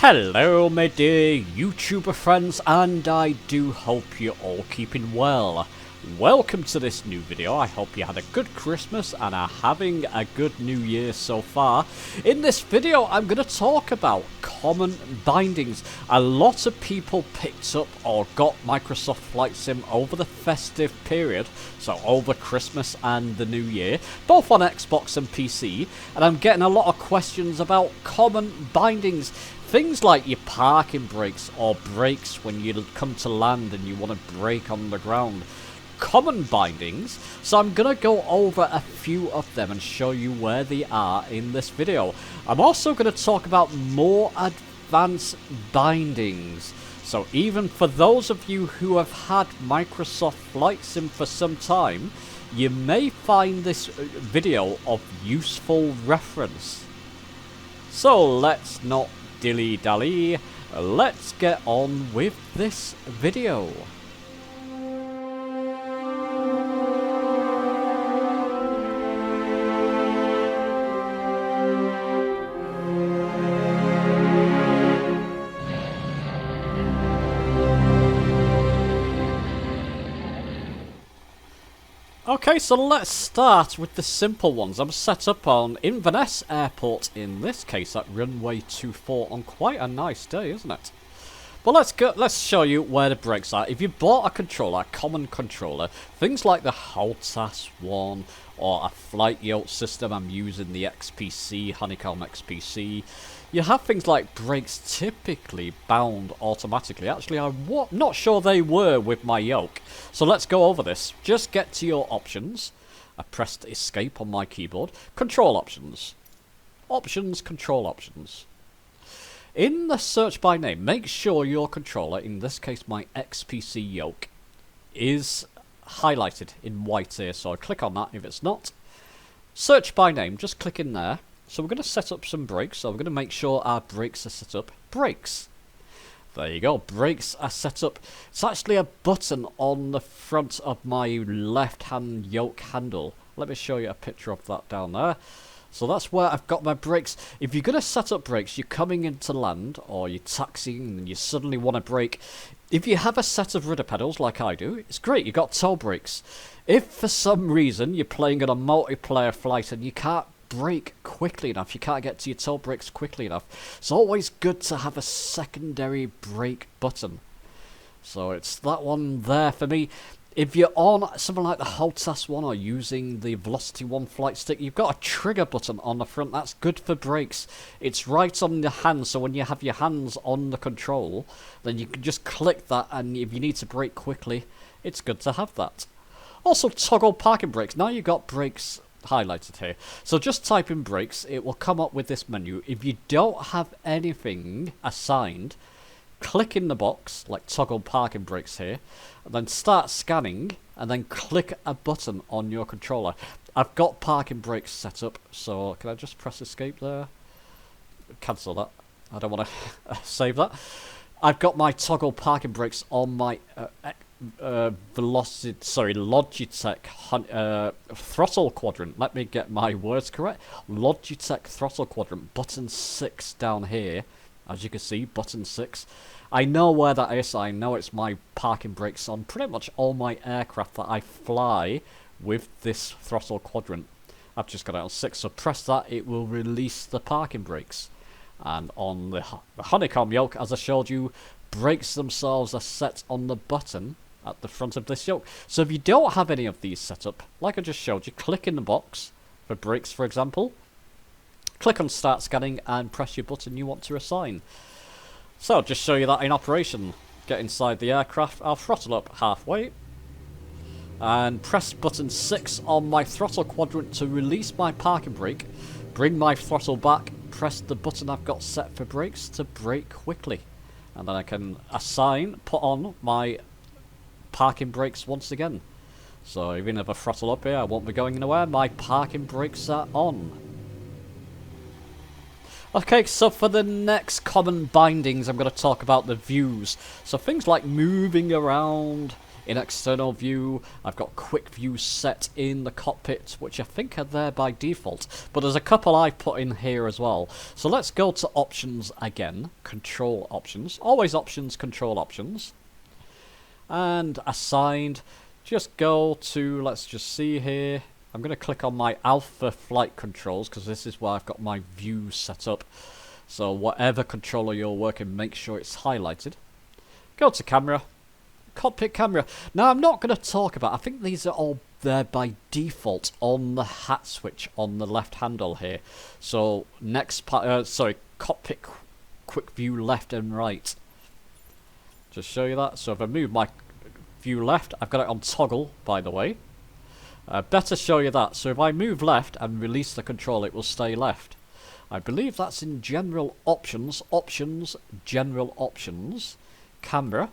Hello my dear YouTuber friends, and I do hope you're all keeping well. Welcome to this new video. I hope you had a good Christmas and are having a good new year so far. In this video I'm going to talk about common bindings. A lot of people picked up or got Microsoft Flight Sim over the festive period, so over Christmas and the new year, both on Xbox and PC, and I'm getting a lot of questions about common bindings. Things like your parking brakes or brakes when you come to land and you want to brake on the ground. Common bindings, so I'm going to go over a few of them and show you where they are in this video. I'm also going to talk about more advanced bindings. So even for those of you who have had Microsoft Flight Sim for some time, you may find this video of useful reference. So let's not dilly-dally, let's get on with this video. Okay, so let's start with the simple ones. I'm set up on Inverness Airport, in this case at runway 24, on quite a nice day, isn't it? But let's show you where the brakes are. If you bought a controller, a common controller, things like the HOTAS one or a flight yoke system, I'm using the XPC, Honeycomb XPC, you have things like brakes typically bound automatically. Actually, I'm not sure they were with my yoke. So let's go over this. Just get to your options. I pressed escape on my keyboard. Control options. Options, control options. In the search by name, make sure your controller, in this case my XPC yoke, is highlighted in white here. So I click on that if it's not. Search by name, just click in there. So we're going to set up some brakes. So we're going to make sure our brakes are set up. Brakes. There you go. Brakes are set up. It's actually a button on the front of my left hand yoke handle. Let me show you a picture of that down there. So that's where I've got my brakes. If you're going to set up brakes, you're coming into land or you're taxiing and you suddenly want to brake. If you have a set of rudder pedals like I do, it's great. You've got toe brakes. If for some reason you're playing on a multiplayer flight and you can't brake quickly enough, you can't get to your toe brakes quickly enough, it's always good to have a secondary brake button. So it's that one there for me. If you're on something like the HOTAS one or using the Velocity 1 flight stick, you've got a trigger button on the front. That's good for brakes. It's right on the hand, so when you have your hands on the control, then you can just click that, and if you need to brake quickly, it's good to have that. Also, toggle parking brakes. Now you've got brakes highlighted here. So just type in brakes, it will come up with this menu. If you don't have anything assigned, click in the box, like toggle parking brakes here, and then start scanning, and then click a button on your controller. I've got parking brakes set up, so can I just press escape there? Cancel that. I don't want to save that. I've got my toggle parking brakes on my Logitech throttle quadrant. Let me get my words correct. Logitech throttle quadrant, button 6 down here. As you can see, button 6. I know where that is. I know it's my parking brakes on pretty much all my aircraft that I fly with this throttle quadrant. I've just got it on 6, so press that, it will release the parking brakes. And on the Honeycomb yoke, as I showed you, brakes themselves are set on the button at the front of this yoke. So if you don't have any of these set up, like I just showed you, click in the box for brakes, for example. Click on start scanning and press your button you want to assign. So I'll just show you that in operation. Get inside the aircraft, I'll throttle up halfway and press button 6 on my throttle quadrant to release my parking brake. Bring my throttle back, press the button I've got set for brakes to brake quickly. And then I can put on my parking brakes once again. So even if I throttle up here, I won't be going anywhere. My parking brakes are on. Okay, so for the next common bindings, I'm going to talk about the views. So things like moving around In external view, I've got quick view set in the cockpit, which I think are there by default, but there's a couple I put in here as well. So let's go to options again, control options, always options, control options, and assigned. Just go to, let's just see here, I'm going to click on my alpha flight controls because this is where I've got my view set up. So whatever controller you're working, make sure it's highlighted. Go to camera, cockpit camera. Now I'm not going to talk about, I think these are all there by default on the hat switch on the left handle here. So next part, cockpit quick view left and right. Just show you that. So if I move my view left, I've got it on toggle, by the way. Better show you that. So if I move left and release the control, it will stay left. I believe that's in general options, general options, camera,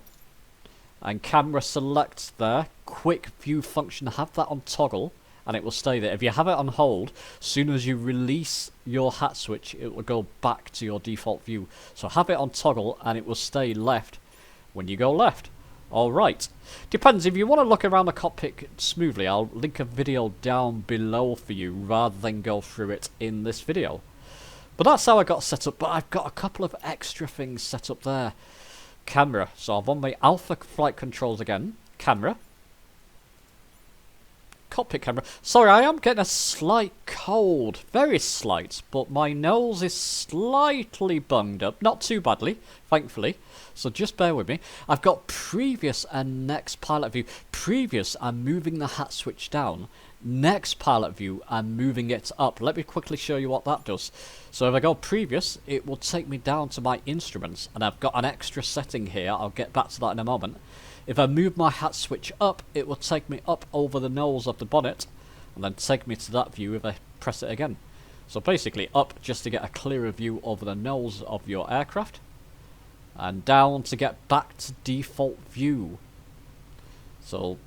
and camera select there, quick view function, have that on toggle, and it will stay there. If you have it on hold, as soon as you release your hat switch, it will go back to your default view. So have it on toggle, and it will stay left when you go left. Alright, depends, if you want to look around the cockpit smoothly, I'll link a video down below for you rather than go through it in this video. But that's how I got set up, but I've got a couple of extra things set up there. Camera, so I've on my alpha flight controls again, camera. Cockpit camera. Sorry, I am getting a slight cold, very slight, but my nose is slightly bunged up, not too badly, thankfully, so just bear with me. I've got previous and next pilot view. Previous, I'm moving the hat switch down. Next pilot view, I'm moving it up. Let me quickly show you what that does. So if I go previous, it will take me down to my instruments, and I've got an extra setting here, I'll get back to that in a moment. If I move my hat switch up, it will take me up over the nose of the bonnet, and then take me to that view if I press it again. So basically up just to get a clearer view over the nose of your aircraft, and down to get back to default view. So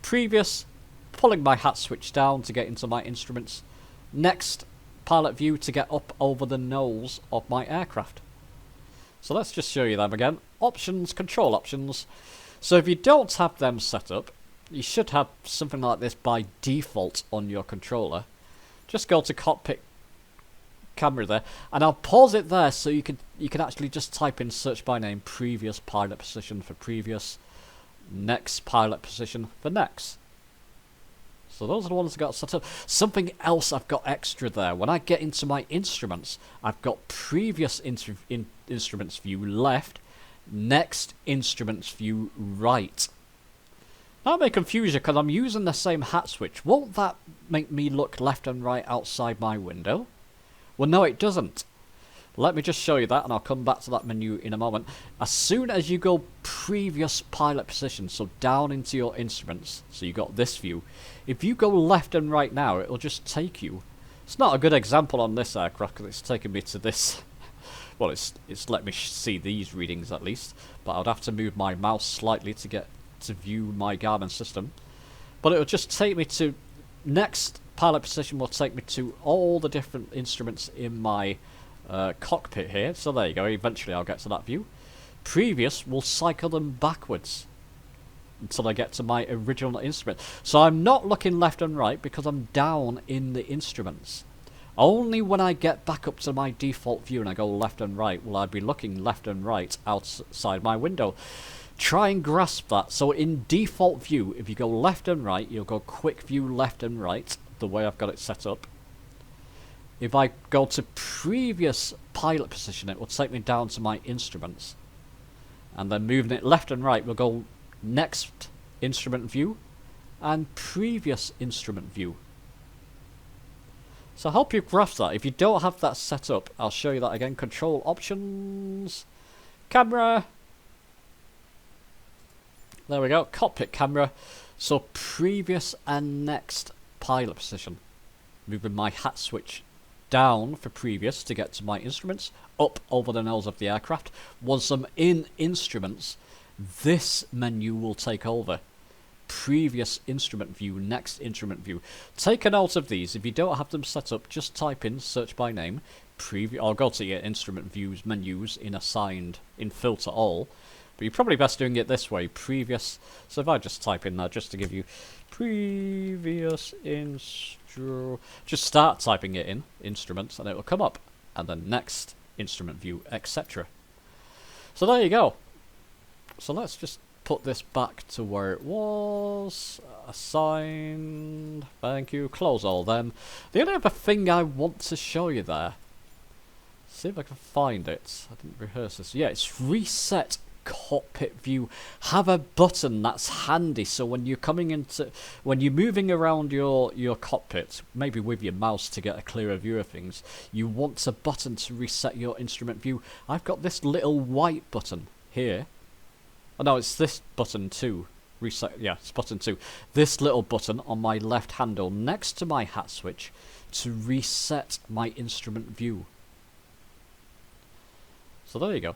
previous, pulling my hat switch down to get into my instruments. Next pilot view to get up over the nose of my aircraft. So let's just show you them again. Options, control options. So if you don't have them set up, you should have something like this by default on your controller. Just go to cockpit camera there, and I'll pause it there so you can actually just type in search by name, previous pilot position for previous, next pilot position for next. So those are the ones I got set up. Something else I've got extra there. When I get into my instruments, I've got previous instruments view left, next instruments view right. That may confuse you because I'm using the same hat switch. Won't that make me look left and right outside my window? Well, no, it doesn't. Let me just show you that, and I'll come back to that menu in a moment. As soon as you go previous pilot position, so down into your instruments, so you got this view, if you go left and right now, it'll just take you. It's not a good example on this aircraft because it's taken me to this. Well, it's let me see these readings at least, but I'd have to move my mouse slightly to get to view my Garmin system. But it'll just take me to next pilot position. Will take me to all the different instruments in my cockpit here. So there you go. Eventually, I'll get to that view. Previous will cycle them backwards until I get to my original instrument. So I'm not looking left and right because I'm down in the instruments. Only when I get back up to my default view and I go left and right will I be looking left and right outside my window. Try and grasp that. So in default view, if you go left and right, you'll go quick view left and right, the way I've got it set up. If I go to previous pilot position, it will take me down to my instruments. And then moving it left and right, we'll go next instrument view and previous instrument view. So I hope you grasp that. If you don't have that set up, I'll show you that again. Control options, camera. There we go, cockpit camera. So previous and next pilot position. Moving my hat switch down for previous to get to my instruments, up over the nose of the aircraft. Once I'm in instruments, this menu will take over. Previous instrument view, next instrument view. Take a note of these. If you don't have them set up, just type in search by name, or go to your instrument views menus in assigned, in filter all. But you're probably best doing it this way, previous. So if I just type in there, just to give you previous just start typing it in, instruments, and it will come up. And then next, instrument view, etc. So there you go. So let's just put this back to where it was. Assigned. Thank you. Close all them. The only other thing I want to show you there. See if I can find it. I didn't rehearse this. Yeah, it's reset cockpit view. Have a button that's handy, so when you're moving around your cockpit, maybe with your mouse to get a clearer view of things, you want a button to reset your instrument view. I've got this little white button here. Oh no, it's this button too. Reset, yeah, it's button 2. This little button on my left handle next to my hat switch to reset my instrument view. So there you go.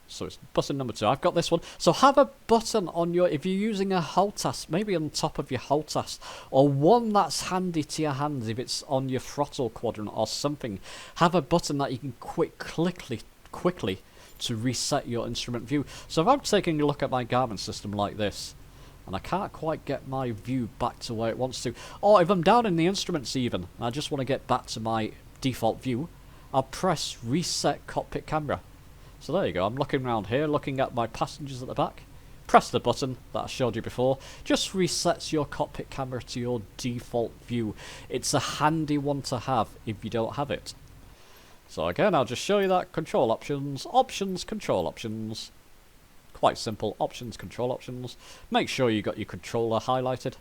So it's button number 2. I've got this one. So have a button on your, if you're using a HOTAS, maybe on top of your HOTAS, or one that's handy to your hands if it's on your throttle quadrant or something. Have a button that you can quickly to reset your instrument view. So if I'm taking a look at my Garmin system like this, and I can't quite get my view back to where it wants to, or if I'm down in the instruments even, and I just want to get back to my default view, I'll press reset cockpit camera. So there you go, I'm looking around here, looking at my passengers at the back. Press the button that I showed you before, just resets your cockpit camera to your default view. It's a handy one to have if you don't have it. So again, I'll just show you that. Control options, options, control options. Quite simple, options, control options. Make sure you got your controller highlighted.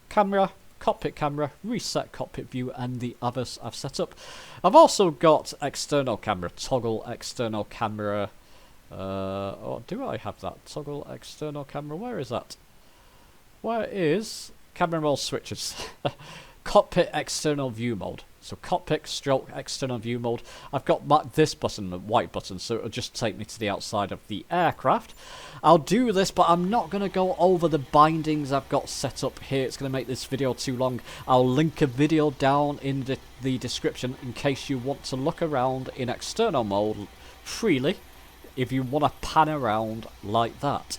Camera, cockpit camera, reset cockpit view, and the others I've set up. I've also got external camera, toggle external camera. Oh, do I have that? Toggle external camera, where is that? Where is camera mode switches? Cockpit external view mode. So cockpit stroke external view mode. I've got this button, the white button, so it'll just take me to the outside of the aircraft. I'll do this, but I'm not going to go over the bindings I've got set up here. It's going to make this video too long. I'll link a video down in the description in case you want to look around in external mode freely if you want to pan around like that.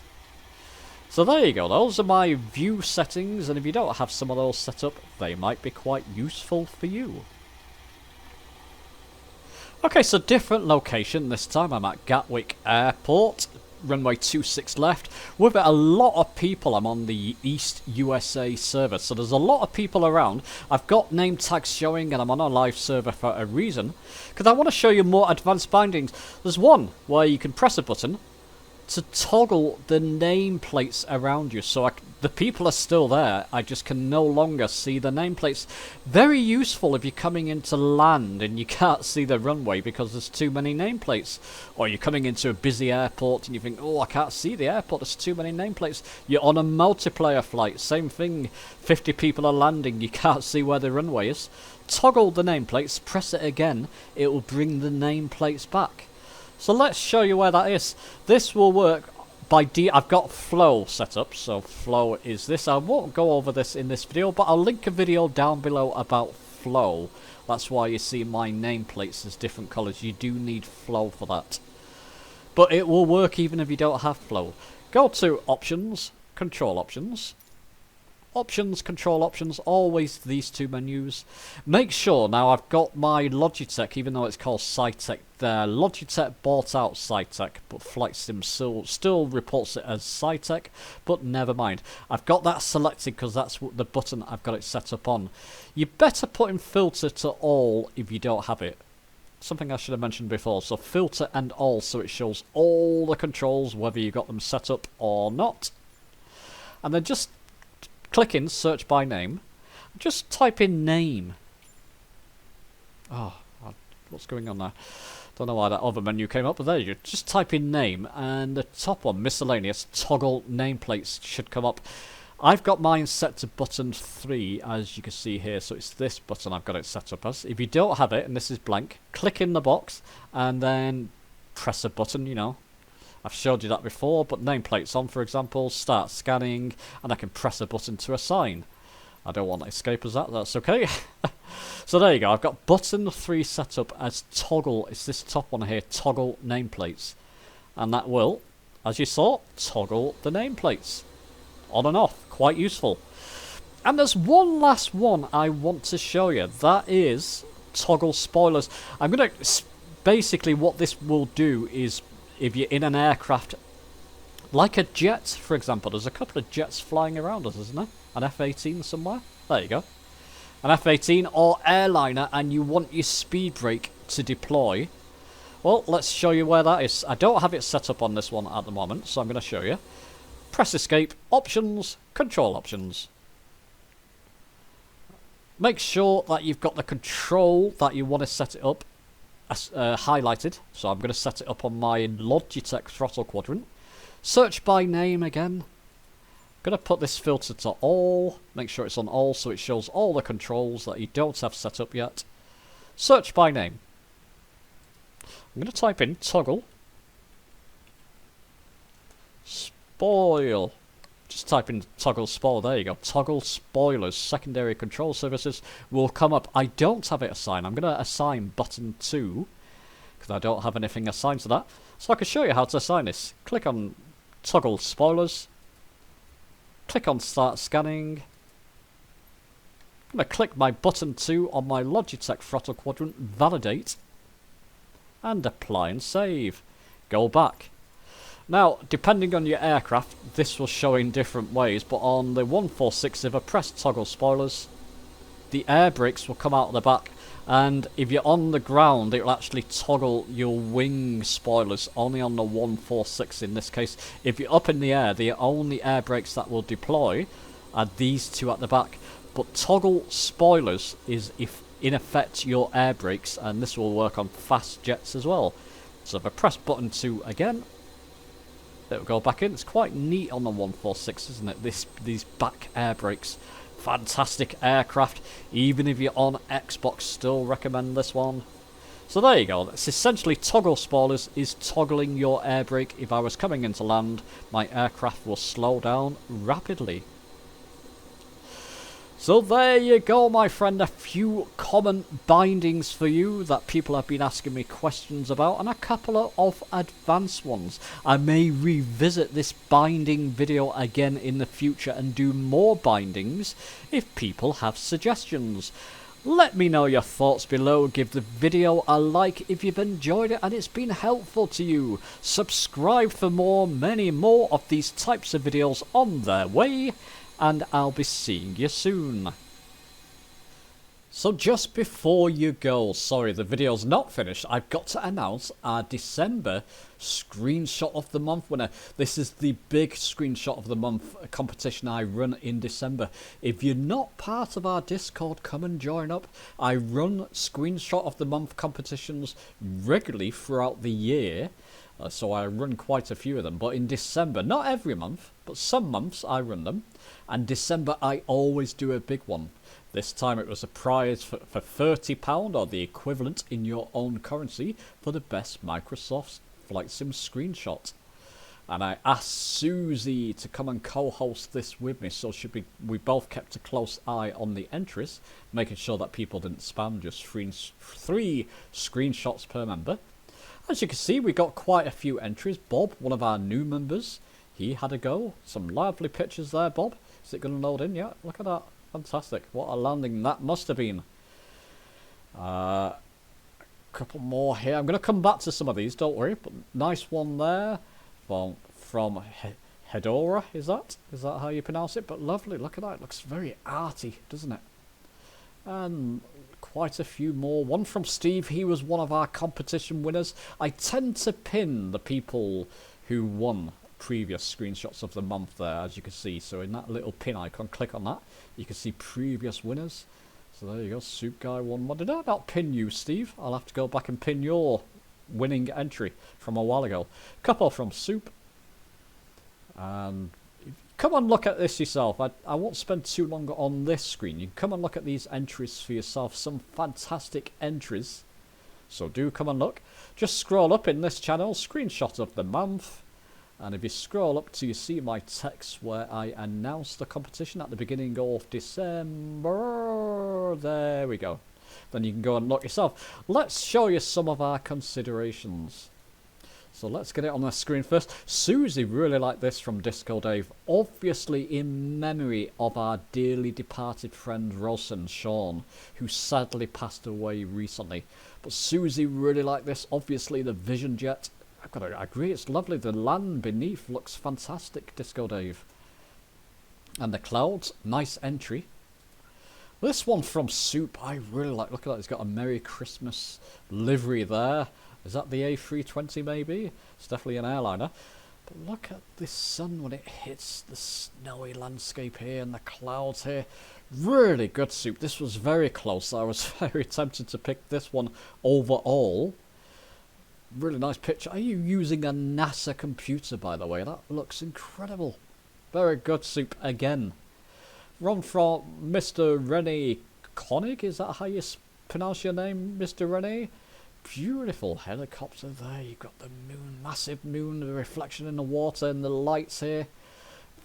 So there you go, those are my view settings, and if you don't have some of those set up, they might be quite useful for you. Okay, so different location this time. I'm at Gatwick Airport, runway 26 left. With it, a lot of people. I'm on the East USA server, so there's a lot of people around. I've got name tags showing, and I'm on a live server for a reason, because I want to show you more advanced bindings. There's one where you can press a button to toggle the nameplates around you, so the people are still there, I just can no longer see the nameplates. Very useful if you're coming into land and you can't see the runway because there's too many nameplates, or you're coming into a busy airport and you think, oh, I can't see the airport, there's too many nameplates. You're on a multiplayer flight, same thing, 50 people are landing, you can't see where the runway is. Toggle the nameplates, press it again, it will bring the nameplates back. So let's show you where that is. This will work by I've got flow set up, so flow is this. I won't go over this in this video, but I'll link a video down below about flow. That's why you see my nameplates as different colours. You do need flow for that. But it will work even if you don't have flow. Go to options, control options. Options, control options, always these two menus. Make sure, now I've got my Logitech, even though it's called Cytec there. Logitech bought out Cytec, but Flight Sim still reports it as Cytec, but never mind. I've got that selected because that's the button I've got it set up on. You better put in filter to all if you don't have it. Something I should have mentioned before, so filter and all, so it shows all the controls, whether you got them set up or not. And then just click in search by name. Just type in name. Oh, what's going on there? Don't know why that other menu came up, but there you go. Just type in name, and the top one, miscellaneous, toggle nameplates, should come up. I've got mine set to button 3, as you can see here, so it's this button I've got it set up as. If you don't have it, and this is blank, click in the box, and then press a button, you know. I've showed you that before, but nameplates on, for example, start scanning, and I can press a button to assign. I don't want to escape as that, that's okay. So there you go, I've got button 3 set up as toggle, it's this top one here, toggle nameplates. And that will as you saw, toggle the nameplates. On and off, quite useful. And there's one last one I want to show you. That is toggle spoilers. I'm going to... Basically what this will do is, if you're in an aircraft, like a jet, for example. There's a couple of jets flying around us, isn't there? An F-18 somewhere. There you go. An F-18 or airliner, and you want your speed brake to deploy. Well, let's show you where that is. I don't have it set up on this one at the moment, so I'm going to show you. Press escape, options, control options. Make sure that you've got the control that you want to set it up highlighted. So I'm going to set it up on my Logitech throttle quadrant. Search by name again. I'm going to put this filter to all. Make sure it's on all so it shows all the controls that you don't have set up yet. Search by name. I'm going to type in toggle spoil. Just type in toggle spoil. There you go. Toggle spoilers. Secondary control services will come up. I don't have it assigned. I'm going to assign button 2 because I don't have anything assigned to that. So I can show you how to assign this. Click on toggle spoilers. Click on start scanning. I'm going to click my button 2 on my Logitech throttle quadrant. Validate. And apply and save. Go back. Now, depending on your aircraft, this will show in different ways, but on the 146, if I press toggle spoilers, the air brakes will come out of the back, and if you're on the ground, it will actually toggle your wing spoilers, only on the 146 in this case. If you're up in the air, the only air brakes that will deploy are these two at the back, but toggle spoilers is, if in effect, your air brakes, and this will work on fast jets as well. So if I press button 2 again, it will go back in. It's quite neat on the 146, isn't it? These back air brakes. Fantastic aircraft. Even if you're on Xbox, still recommend this one. So there you go. That's essentially toggle spoilers is toggling your air brake. If I was coming into land, my aircraft will slow down rapidly. So there you go, my friend, a few common bindings for you that people have been asking me questions about, and a couple of advanced ones. I may revisit this binding video again in the future and do more bindings if people have suggestions. Let me know your thoughts below, give the video a like if you've enjoyed it and it's been helpful to you. Subscribe for many more of these types of videos on their way. And I'll be seeing you soon. So just before you go, sorry the video's not finished, I've got to announce our December Screenshot of the Month winner. This is the big Screenshot of the Month competition I run in December. If you're not part of our Discord, come and join up. I run Screenshot of the Month competitions regularly throughout the year. So I run quite a few of them, but in December, not every month, but some months I run them. And December I always do a big one. This time it was a prize for £30 or the equivalent in your own currency for the best Microsoft Flight Sim screenshot. And I asked Susie to come and co-host this with me, so we both kept a close eye on the entries, making sure that people didn't spam, just three screenshots per member. As you can see, we got quite a few entries. Bob, one of our new members, he had a go. Some lively pictures there, Bob. Is it going to load in? Yeah, look at that. Fantastic. What a landing that must have been. A couple more here. I'm going to come back to some of these, don't worry. But nice one there from Hedora, is that? Is that how you pronounce it? But lovely. Look at that. It looks very arty, doesn't it? And quite a few more. One from Steve. He was one of our competition winners. I tend to pin the people who won previous screenshots of the month there, as you can see. So in that little pin icon, click on that. You can see previous winners. So there you go. Soup Guy won one. Did I not pin you, Steve? I'll have to go back and pin your winning entry from a while ago. Couple from Soup. And come and look at this yourself. I won't spend too long on this screen. You can come and look at these entries for yourself. Some fantastic entries. So do come and look. Just scroll up in this channel. Screenshot of the month. And if you scroll up till you see my text where I announced the competition at the beginning of December. There we go. Then you can go and look yourself. Let's show you some of our considerations. So let's get it on the screen first. Susie really liked this from Disco Dave. Obviously in memory of our dearly departed friend Rosen Sean, who sadly passed away recently. But Susie really liked this. Obviously the Vision Jet. I've got to agree, it's lovely. The land beneath looks fantastic, Disco Dave. And the clouds, nice entry. This one from Soup, I really like. Look at that, it's got a Merry Christmas livery there. Is that the A320 maybe? It's definitely an airliner. But look at this sun when it hits the snowy landscape here and the clouds here. Really good Soup. This was very close. I was very tempted to pick this one overall. Really nice picture. Are you using a NASA computer, by the way? That looks incredible. Very good Soup again. Run from Mr. Rene Koenig. Is that how you pronounce your name, Mr. Rene? Beautiful helicopter there. You've got the moon, massive moon, the reflection in the water and the lights here.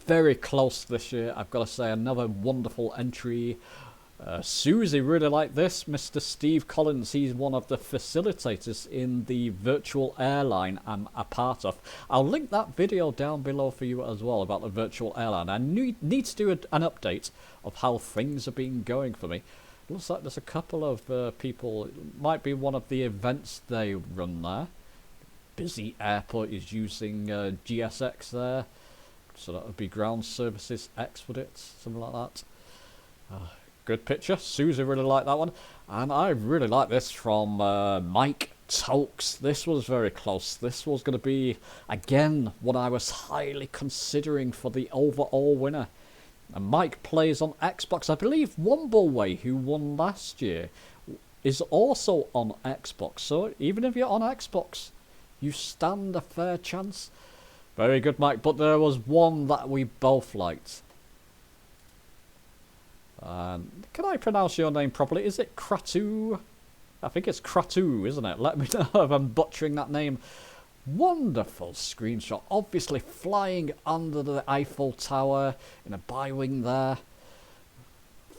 Very close this year, I've got to say. Another wonderful entry. Susie really liked this. Mr. Steve Collins, he's one of the facilitators in the virtual airline I'm a part of. I'll link that video down below for you as well about the virtual airline. I need to do an update of how things are being going for me. Looks like there's a couple of people. It might be one of the events they run there. Busy Airport is using GSX there. So that would be Ground Services X, would it? Something like that. Good picture. Susie really liked that one. And I really like this from Mike Tokes. This was very close. This was going to be, again, what I was highly considering for the overall winner. And Mike plays on Xbox. I believe Wombleway, who won last year, is also on Xbox. So even if you're on Xbox, you stand a fair chance. Very good, Mike. But there was one that we both liked. Can I pronounce your name properly? Is it Kratu? I think it's Kratu, isn't it? Let me know if I'm butchering that name. Wonderful screenshot. Obviously flying under the Eiffel Tower in a bi-wing there.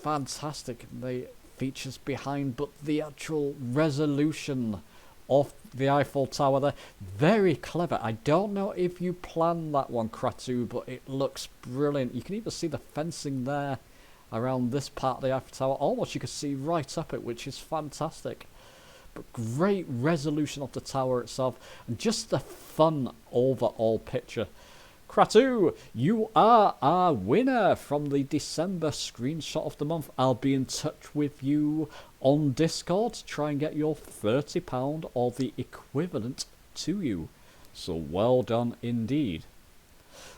Fantastic. The features behind, but the actual resolution of the Eiffel Tower there. Very clever. I don't know if you planned that one, Kratu, but it looks brilliant. You can even see the fencing there around this part of the Eiffel Tower. Almost you can see right up it, which is fantastic. But great resolution of the tower itself, and just the fun overall picture. Kratu, you are our winner from the December screenshot of the month. I'll be in touch with you on Discord to try and get your £30 or the equivalent to you. So well done indeed.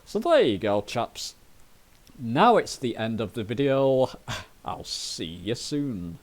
So there you go, chaps. Now it's the end of the video. I'll see you soon.